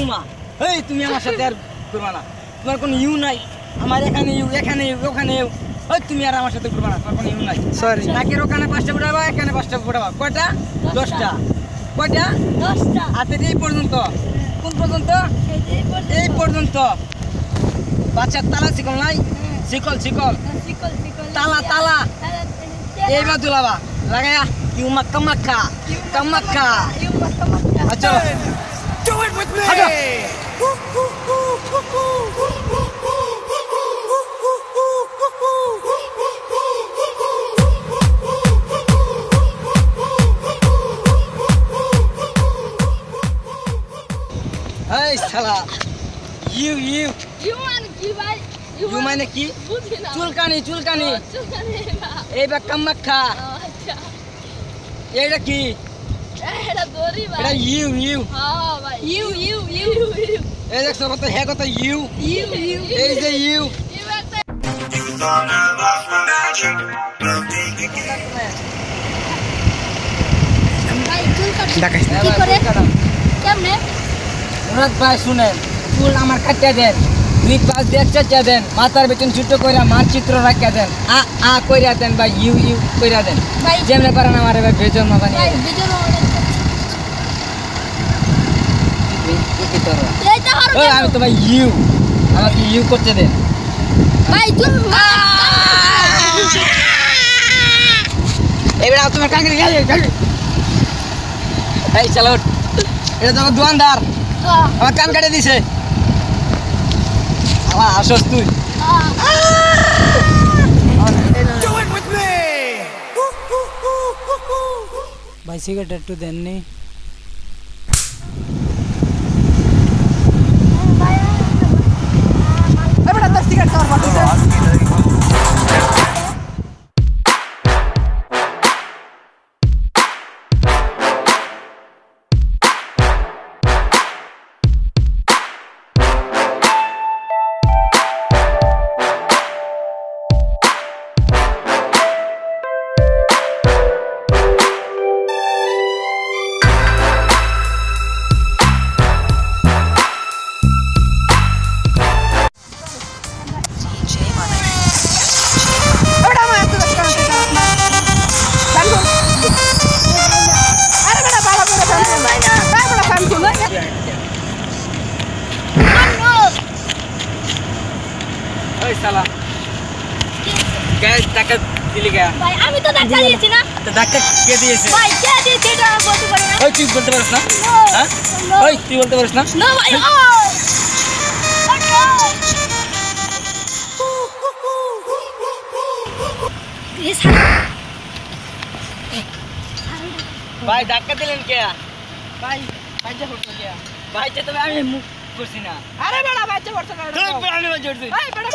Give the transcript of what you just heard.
মা এই তুমি আমার সাথে আর করবা না তোমার কোনো ইউ নাই আমার এখানে ইউ এখানে ইউ ওখানে ইউ ওই তুমি আর আমার সাথে করবা না তোমার কোনো ইউ নাই সরি নাকের ওখানে 5টা ফুটাবা এখানে 5টা ফুটাবা কয়টা 10টা কয়টা 10টা হাতের এই পর্যন্ত কোন পর্যন্ত এই পর্যন্ত বাচ্চার তালা শিকল নাই শিকল শিকল তালা তালা এইবার দুলাবা লাগায়া ইউ মাক্কা মাক্কা কামাক্কা আচ্ছা Do it with me. এই শালা ইউ ইউ মানে কি ভাই ইউ মানে কি বুঝি না চুলকানি চুলকানি চুলকানি না এইবার কামাক্কা আচ্ছা এইটা কি এটা দড়ি ভাই এটা ইউ ইউ হ্যাঁ ভাই ইউ এই দেখছো কত হ্যাঁ কত ইউ এই যে ইউ একটা ভাই চুল কাট কি করে কেমনে মুরাদ ভাই শুনেন চুল আমার কাটিয়ে দেন 2 পাঁচ দিয়ে চাচা দেন মাথার বেতন ছোট কইরা মানচিত্র রাখিয়া দেন আ কইরা দেন ভাই ইউ ইউ কইরা দেন ভাই যেমনে পারেন আমার ভাই বেজন মা বানিয়ে ভাই দেন বিজন কি করো এইটা হর ওই আমি তো ভাই ইউ আমাকে ইউ করতে দেন ভাই চুল এবারে তোমার কাঙ্গরি গেল এই চলো এটা তো দোকানদার আমার কান কাটে দিছে আমার আসস তুই Do it with me. ভাই সিগারেট একটু দেননি এবারে তোর সিগারেট খাওয়ার পাঠিয়েছে ওই শালা গায়ে টাকা দিলি গা ভাই আমি তো ধাক্কা দিয়েছি না তো ধাক্কা কে দিয়েছে ভাই কে দিয়েছে এটা বলতে পারি না ওই তুই বলতে পারিস না হ্যাঁ ওই তুই বলতে পারিস না না ভাই ভাই ধাক্কা দিলেন কে ভাই বাচ্চা করছো কে বাচ্চা তবে আমি মুখ করছি না আরে বেড়া বাচ্চা করছ না তুই আমি বাচ্চা করছি এই বেড়া